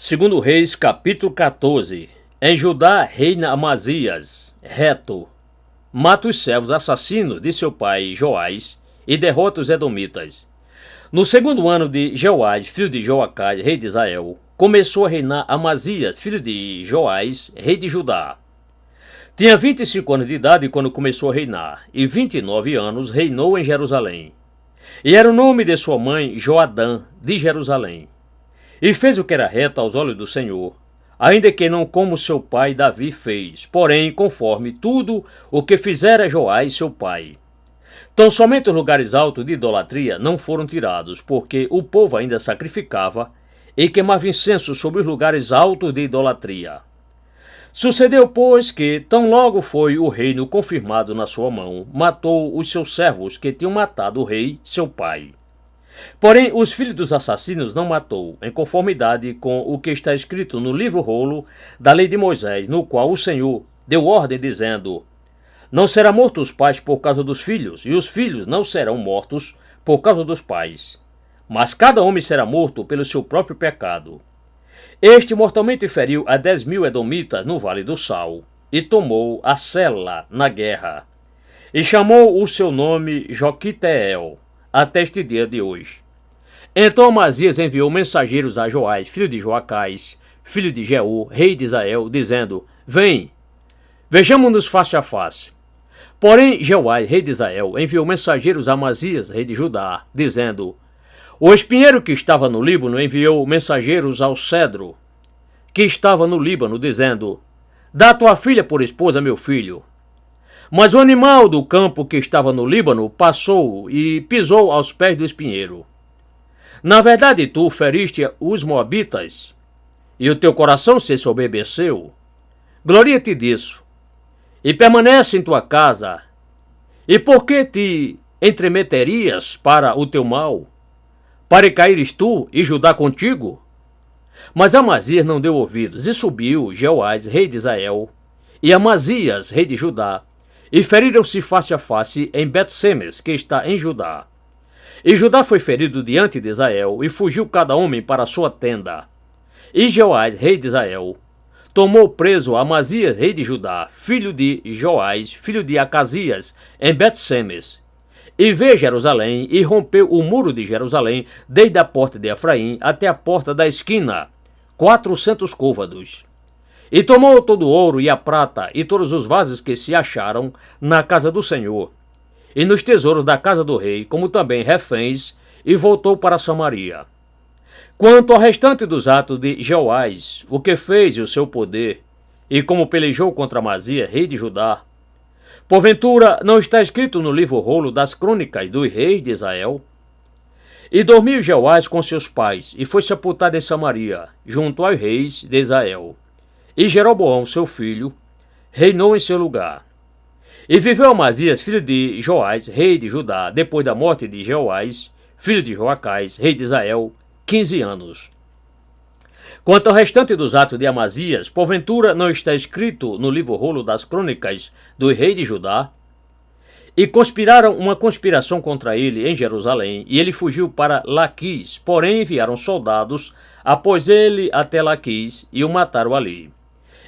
Segundo Reis, capítulo 14. Em Judá reina Amazias, reto. Mata os servos assassinos de seu pai Joás e derrota os edomitas. No segundo ano de Jeoás, filho de Joacás, rei de Israel, começou a reinar Amazias, filho de Joás, rei de Judá. Tinha 25 anos de idade quando começou a reinar, e 29 anos reinou em Jerusalém. E era o nome de sua mãe Joadã, de Jerusalém. E fez o que era reto aos olhos do Senhor, ainda que não como seu pai Davi fez, porém conforme tudo o que fizera Joás seu pai. Tão somente os lugares altos de idolatria não foram tirados, porque o povo ainda sacrificava e queimava incenso sobre os lugares altos de idolatria. Sucedeu, pois, que, tão logo foi o reino confirmado na sua mão, matou os seus servos que tinham matado o rei, seu pai. Porém, os filhos dos assassinos não matou, em conformidade com o que está escrito no livro rolo da lei de Moisés, no qual o Senhor deu ordem dizendo: não serão mortos os pais por causa dos filhos, e os filhos não serão mortos por causa dos pais. Mas cada homem será morto pelo seu próprio pecado. Este mortalmente feriu a 10.000 edomitas no Vale do Sal, e tomou a Sela na guerra, e chamou o seu nome Joquiteel, até este dia de hoje. Então Amazias enviou mensageiros a Joás, filho de Joacás, filho de Jeú, rei de Israel, dizendo: vem, vejamo-nos face a face. Porém Joás, rei de Israel, enviou mensageiros a Amazias, rei de Judá, dizendo: o espinheiro que estava no Líbano enviou mensageiros ao cedro, que estava no Líbano, dizendo: dá tua filha por esposa, meu filho. Mas o animal do campo que estava no Líbano passou e pisou aos pés do espinheiro. Na verdade, tu feriste os moabitas, e o teu coração se soberbeceu. Gloria-te disso, e permanece em tua casa. E por que te entremeterias para o teu mal? Para caíres tu e Judá contigo? Mas Amazias não deu ouvidos, e subiu Jeoás, rei de Israel, e Amazias, rei de Judá, e feriram-se face a face em Bet-Semes, que está em Judá. E Judá foi ferido diante de Israel, e fugiu cada homem para a sua tenda. E Jeoás, rei de Israel, tomou preso Amazias, rei de Judá, filho de Joás, filho de Acasias, em Bet-Semes. E veio Jerusalém, e rompeu o muro de Jerusalém, desde a porta de Efraim até a porta da esquina, 400 côvados. E tomou todo o ouro e a prata, e todos os vasos que se acharam na casa do Senhor, e nos tesouros da casa do rei, como também reféns, e voltou para Samaria. Quanto ao restante dos atos de Joás, o que fez e o seu poder, e como pelejou contra Amazias, rei de Judá, porventura não está escrito no livro rolo das crônicas dos reis de Israel? E dormiu Joás com seus pais, e foi sepultado em Samaria, junto aos reis de Israel. E Jeroboão, seu filho, reinou em seu lugar. E viveu Amazias, filho de Joás, rei de Judá, depois da morte de Joás, filho de Joacás, rei de Israel, 15 anos. Quanto ao restante dos atos de Amazias, porventura não está escrito no livro rolo das crônicas dos reis de Judá? E conspiraram uma conspiração contra ele em Jerusalém, e ele fugiu para Laquis, porém enviaram soldados após ele até Laquis, e o mataram ali.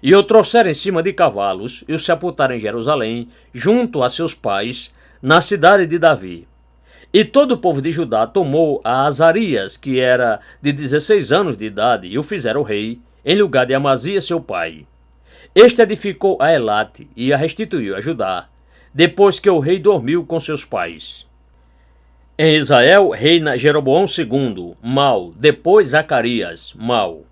E o trouxeram em cima de cavalos, e o sepultaram em Jerusalém, junto a seus pais, na cidade de Davi. E todo o povo de Judá tomou a Azarias, que era de 16 anos de idade, e o fizeram rei, em lugar de Amazias, seu pai. Este edificou a Elate, e a restituiu a Judá, depois que o rei dormiu com seus pais. Em Israel reina Jeroboão II, mau, depois Zacarias, mau.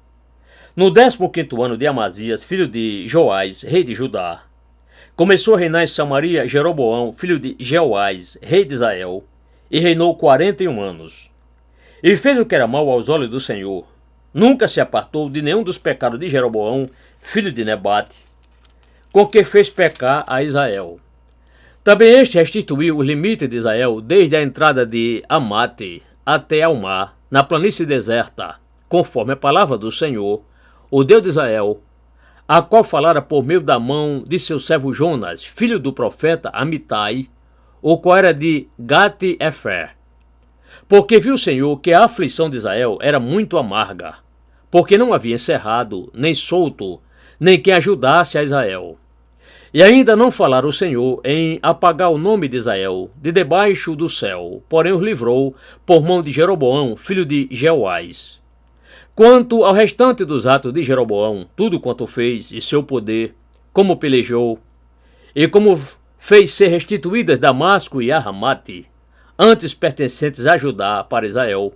No 15º ano de Amazias, filho de Joás, rei de Judá, começou a reinar em Samaria Jeroboão, filho de Jeoás, rei de Israel, e reinou 41 anos. E fez o que era mal aos olhos do Senhor. Nunca se apartou de nenhum dos pecados de Jeroboão, filho de Nebate, com que fez pecar a Israel. Também este restituiu os limites de Israel desde a entrada de Amate até ao mar, na planície deserta, conforme a palavra do Senhor, o Deus de Israel, a qual falara por meio da mão de seu servo Jonas, filho do profeta Amitai, o qual era de Gate-Efer. Porque viu o Senhor que a aflição de Israel era muito amarga, porque não havia encerrado, nem solto, nem quem ajudasse a Israel. E ainda não falara o Senhor em apagar o nome de Israel de debaixo do céu, porém os livrou por mão de Jeroboão, filho de Jeoás. Quanto ao restante dos atos de Jeroboão, tudo quanto fez e seu poder, como pelejou, e como fez ser restituídas Damasco e Arramate, antes pertencentes a Judá para Israel,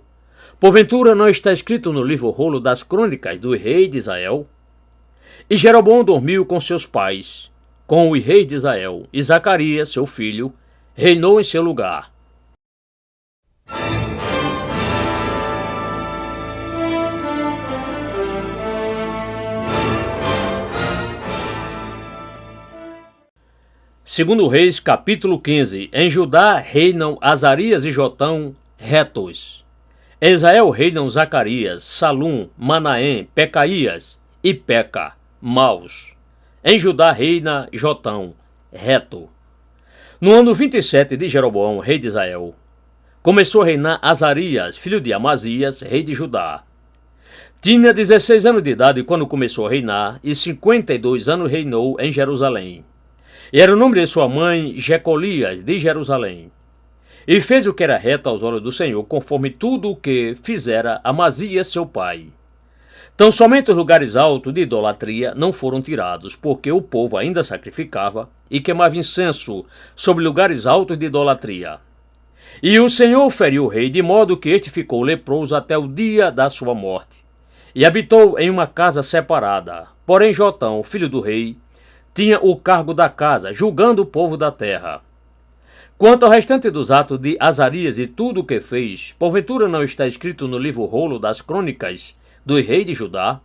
porventura não está escrito no livro rolo das crônicas do rei de Israel? E Jeroboão dormiu com seus pais, com o rei de Israel, e Zacarias, seu filho, reinou em seu lugar. Segundo Reis, capítulo 15. Em Judá reinam Azarias e Jotão, retos. Em Israel reinam Zacarias, Salum, Manaém, Pecaías e Peca, maus. Em Judá reina Jotão, reto. No ano 27 de Jeroboão, rei de Israel, começou a reinar Azarias, filho de Amazias, rei de Judá. Tinha 16 anos de idade quando começou a reinar, e 52 anos reinou em Jerusalém. E era o nome de sua mãe Jecolias, de Jerusalém. E fez o que era reto aos olhos do Senhor, conforme tudo o que fizera Amazias, seu pai. Tão somente os lugares altos de idolatria não foram tirados, porque o povo ainda sacrificava e queimava incenso sobre lugares altos de idolatria. E o Senhor feriu o rei, de modo que este ficou leproso até o dia da sua morte, e habitou em uma casa separada. Porém Jotão, filho do rei, tinha o cargo da casa, julgando o povo da terra. Quanto ao restante dos atos de Azarias e tudo o que fez, porventura não está escrito no livro rolo das crônicas do rei de Judá?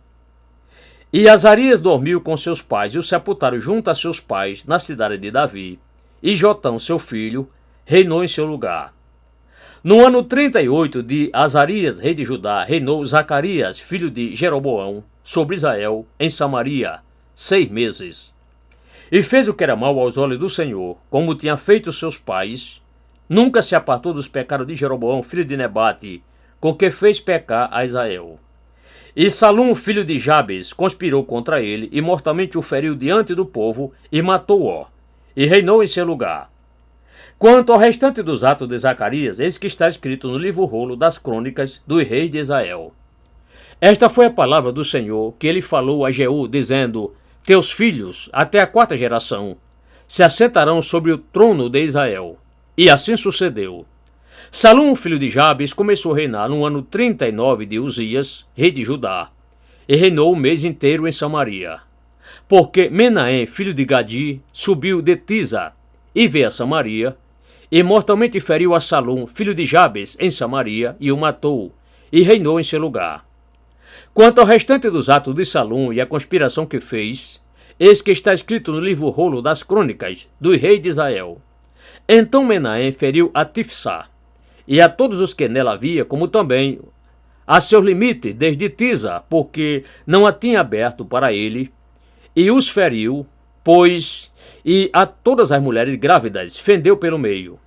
E Azarias dormiu com seus pais e o sepultaram junto a seus pais na cidade de Davi. E Jotão, seu filho, reinou em seu lugar. No ano 38 de Azarias, rei de Judá, reinou Zacarias, filho de Jeroboão, sobre Israel, em Samaria, 6 meses. E fez o que era mal aos olhos do Senhor, como tinha feito seus pais. Nunca se apartou dos pecados de Jeroboão, filho de Nebate, com que fez pecar a Israel. E Salum, filho de Jabes, conspirou contra ele, e mortalmente o feriu diante do povo, e matou-o, e reinou em seu lugar. Quanto ao restante dos atos de Zacarias, eis que está escrito no livro rolo das crônicas dos reis de Israel. Esta foi a palavra do Senhor, que ele falou a Jeú, dizendo: Teus filhos, até a 4ª geração, se assentarão sobre o trono de Israel. E assim sucedeu. Salum, filho de Jabes, começou a reinar no ano 39 de Uzias, rei de Judá, e reinou o mês inteiro em Samaria. Porque Menahem, filho de Gadi, subiu de Tisa, e veio a Samaria, e mortalmente feriu a Salum, filho de Jabes, em Samaria, e o matou, e reinou em seu lugar. Quanto ao restante dos atos de Salum e a conspiração que fez, eis que está escrito no livro rolo das crônicas do rei de Israel. Então Menahem feriu a Tifsá, e a todos os que nela havia, como também a seus limites desde Tisa, porque não a tinha aberto para ele, e os feriu, pois, e a todas as mulheres grávidas fendeu pelo meio.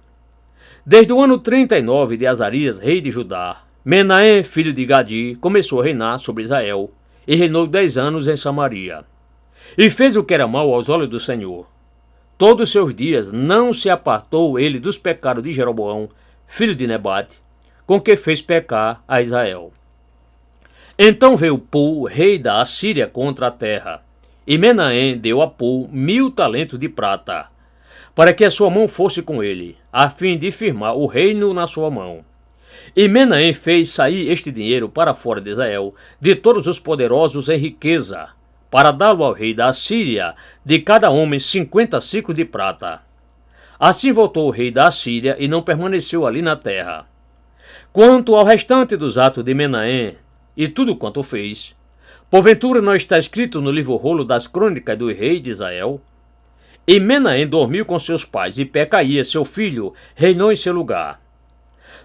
Desde o ano 39 de Azarias, rei de Judá, Menahem, filho de Gadi, começou a reinar sobre Israel, e reinou 10 anos em Samaria. E fez o que era mal aos olhos do Senhor. Todos os seus dias não se apartou ele dos pecados de Jeroboão, filho de Nebate, com que fez pecar a Israel. Então veio Pul, rei da Assíria, contra a terra, e Menahem deu a Pul 1000 talentos de prata, para que a sua mão fosse com ele, a fim de firmar o reino na sua mão. E Menahem fez sair este dinheiro para fora de Israel, de todos os poderosos em riqueza, para dá-lo ao rei da Assíria, de cada homem 50 ciclos de prata. Assim voltou o rei da Assíria e não permaneceu ali na terra. Quanto ao restante dos atos de Menahem e tudo quanto fez, porventura não está escrito no livro rolo das crônicas do rei de Israel? E Menahem dormiu com seus pais, e Pecaías, seu filho, reinou em seu lugar.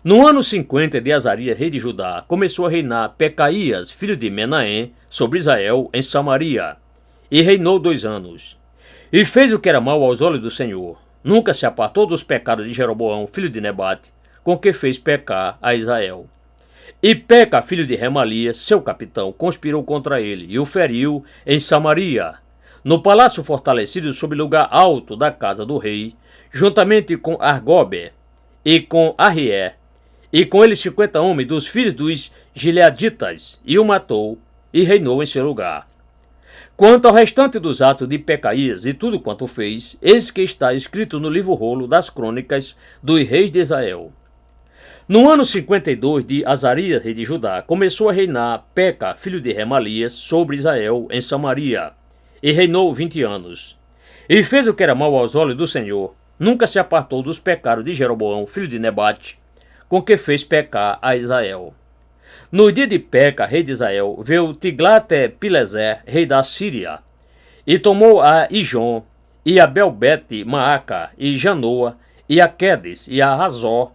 No ano 50 de Azarias, rei de Judá, começou a reinar Pecaías, filho de Menahem, sobre Israel, em Samaria, e reinou 2 anos. E fez o que era mal aos olhos do Senhor. Nunca se apartou dos pecados de Jeroboão, filho de Nebate, com que fez pecar a Israel. E Peca, filho de Remalias, seu capitão, conspirou contra ele e o feriu em Samaria, no palácio fortalecido sob lugar alto da casa do rei, juntamente com Argobe e com Arrié, e com ele 50 homens dos filhos dos Gileaditas, e o matou, e reinou em seu lugar. Quanto ao restante dos atos de Pecaías e tudo quanto fez, eis que está escrito no livro rolo das crônicas dos reis de Israel. No ano 52 de Azarias, rei de Judá, começou a reinar Peca, filho de Remalias, sobre Israel em Samaria, e reinou 20 anos. E fez o que era mal aos olhos do Senhor, nunca se apartou dos pecados de Jeroboão, filho de Nebate, com que fez pecar a Israel. No dia de Peca, rei de Israel, veio Tiglate-Pileser, rei da Síria, e tomou a Ijon, e a Belbete, Maaca, e Janoa, e a Quedes, e a Razó,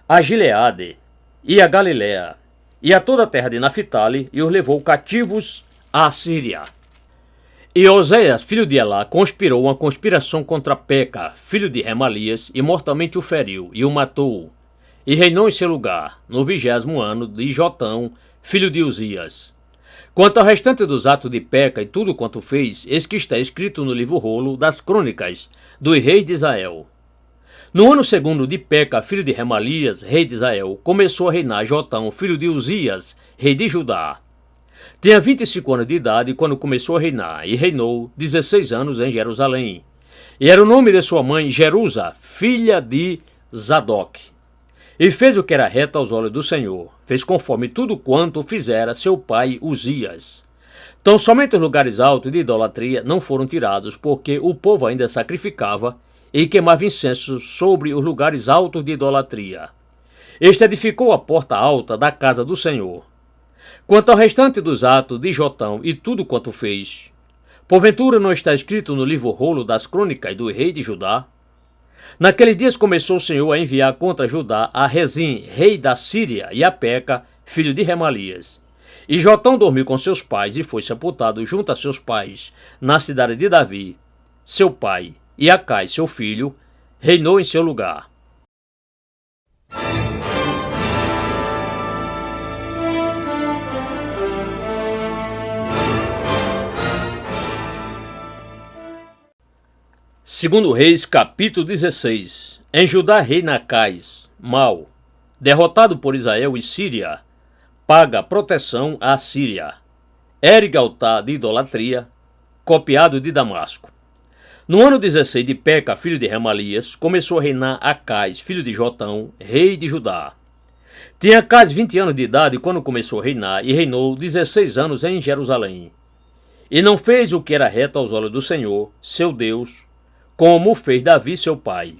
a Gileade, e a Galiléia, e a toda a terra de Naphtali, e os levou cativos à Síria. E Oséias, filho de Elá, conspirou uma conspiração contra Peca, filho de Remalias, e mortalmente o feriu, e o matou, e reinou em seu lugar, no 20º ano de Jotão, filho de Uzias. Quanto ao restante dos atos de Peca e tudo quanto fez, eis que está escrito no livro rolo das crônicas dos reis de Israel. No ano segundo de Peca, filho de Remalias, rei de Israel, começou a reinar Jotão, filho de Uzias, rei de Judá. Tinha 25 anos de idade quando começou a reinar, e reinou 16 anos em Jerusalém. E era o nome de sua mãe Jerusa, filha de Zadok. E fez o que era reto aos olhos do Senhor, fez conforme tudo quanto fizera seu pai Uzias. Tão somente os lugares altos de idolatria não foram tirados, porque o povo ainda sacrificava e queimava incenso sobre os lugares altos de idolatria. Este edificou a porta alta da casa do Senhor. Quanto ao restante dos atos de Jotão e tudo quanto fez, porventura não está escrito no livro rolo das crônicas do rei de Judá? Naqueles dias começou o Senhor a enviar contra Judá a Rezim, rei da Síria, e a Peca, filho de Remalias. E Jotão dormiu com seus pais e foi sepultado junto a seus pais, na cidade de Davi, seu pai, e Acai, seu filho, reinou em seu lugar. Segundo Reis, capítulo 16. Em Judá reina Acais, mau, derrotado por Israel e Síria, paga proteção à Síria. Ergue altar de idolatria, copiado de Damasco. No ano 16 de Peca, filho de Remalias, começou a reinar Acais, filho de Jotão, rei de Judá. Tinha Acais 20 anos de idade quando começou a reinar, e reinou 16 anos em Jerusalém. E não fez o que era reto aos olhos do Senhor, seu Deus, como fez Davi seu pai.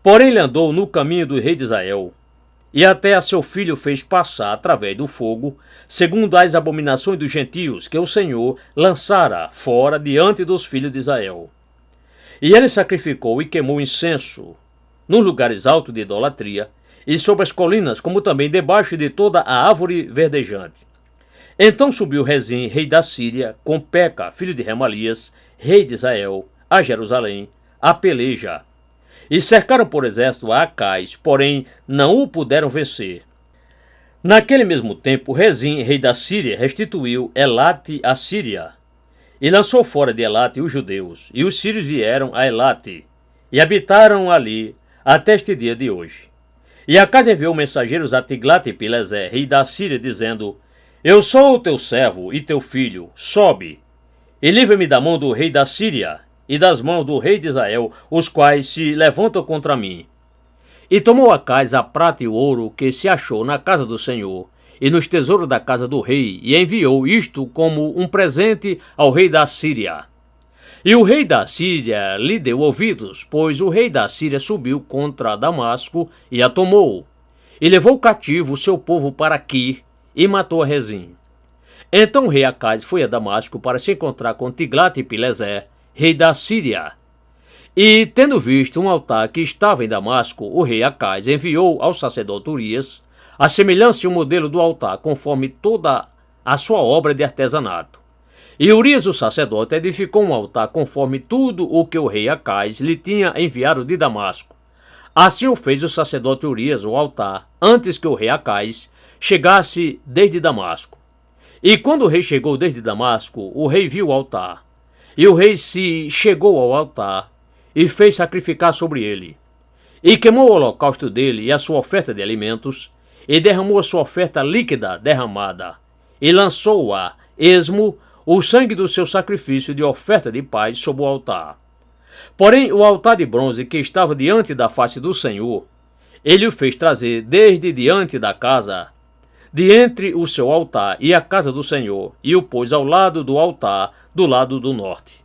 Porém ele andou no caminho do rei de Israel, e até a seu filho fez passar através do fogo, segundo as abominações dos gentios que o Senhor lançara fora diante dos filhos de Israel. E ele sacrificou e queimou incenso nos lugares altos de idolatria, e sobre as colinas, como também debaixo de toda a árvore verdejante. Então subiu Rezim, rei da Síria, com Peca, filho de Remalias, rei de Israel, a Jerusalém, a peleja. E cercaram por exército a Acais, porém não o puderam vencer. Naquele mesmo tempo, Rezim, rei da Síria, restituiu Elate à Síria, e lançou fora de Elate os judeus, e os sírios vieram a Elate, e habitaram ali até este dia de hoje. E Acais enviou mensageiros a Tiglate-Pileser, rei da Síria, dizendo: Eu sou o teu servo e teu filho, sobe, e livra-me da mão do rei da Síria, e das mãos do rei de Israel, os quais se levantam contra mim. E tomou Acais a prata e o ouro que se achou na casa do Senhor, e nos tesouros da casa do rei, e enviou isto como um presente ao rei da Síria. E o rei da Síria lhe deu ouvidos, pois o rei da Síria subiu contra Damasco e a tomou, e levou cativo o seu povo para Quir, e matou a Rezim. Então o rei Acais foi a Damasco para se encontrar com Tiglate-Pileser, rei da Síria. E, tendo visto um altar que estava em Damasco, o rei Acais enviou ao sacerdote Urias a semelhança e o modelo do altar, conforme toda a sua obra de artesanato. E Urias, o sacerdote, edificou um altar conforme tudo o que o rei Acais lhe tinha enviado de Damasco. Assim o fez o sacerdote Urias o altar, antes que o rei Acais chegasse desde Damasco. E quando o rei chegou desde Damasco, o rei viu o altar. E o rei se chegou ao altar e fez sacrificar sobre ele. E queimou o holocausto dele e a sua oferta de alimentos, e derramou a sua oferta líquida derramada, e lançou a esmo o sangue do seu sacrifício de oferta de paz sobre o altar. Porém, o altar de bronze que estava diante da face do Senhor, ele o fez trazer desde diante da casa, de entre o seu altar e a casa do Senhor, e o pôs ao lado do altar, do lado do norte.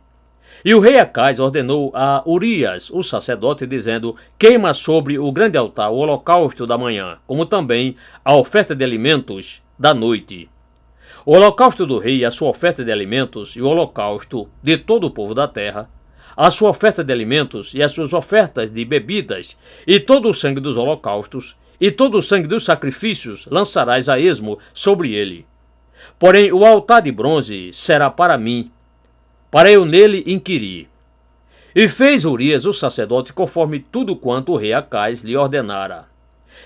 E o rei Acais ordenou a Urias, o sacerdote, dizendo: queima sobre o grande altar o holocausto da manhã, como também a oferta de alimentos da noite. O holocausto do rei e a sua oferta de alimentos, e o holocausto de todo o povo da terra, a sua oferta de alimentos e as suas ofertas de bebidas, e todo o sangue dos holocaustos, e todo o sangue dos sacrifícios lançarás a esmo sobre ele. Porém, o altar de bronze será para mim, para eu nele inquirir. E fez Urias o sacerdote conforme tudo quanto o rei Acais lhe ordenara.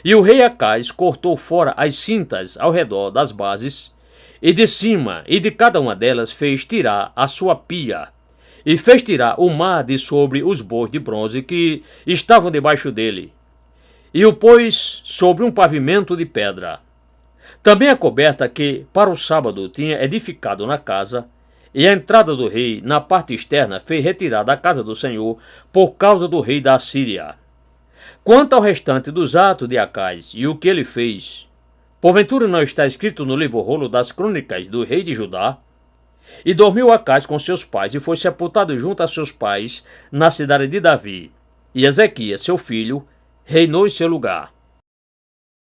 E o rei Acais cortou fora as cintas ao redor das bases, e de cima e de cada uma delas fez tirar a sua pia, e fez tirar o mar de sobre os bois de bronze que estavam debaixo dele, e o pôs sobre um pavimento de pedra. Também a coberta que para o sábado tinha edificado na casa, e a entrada do rei na parte externa fez retirar da casa do Senhor por causa do rei da Síria. Quanto ao restante dos atos de Acais e o que ele fez, porventura não está escrito no livro-rolo das crônicas do rei de Judá? E dormiu Acais com seus pais e foi sepultado junto a seus pais na cidade de Davi. E Ezequias, seu filho, reinou em seu lugar.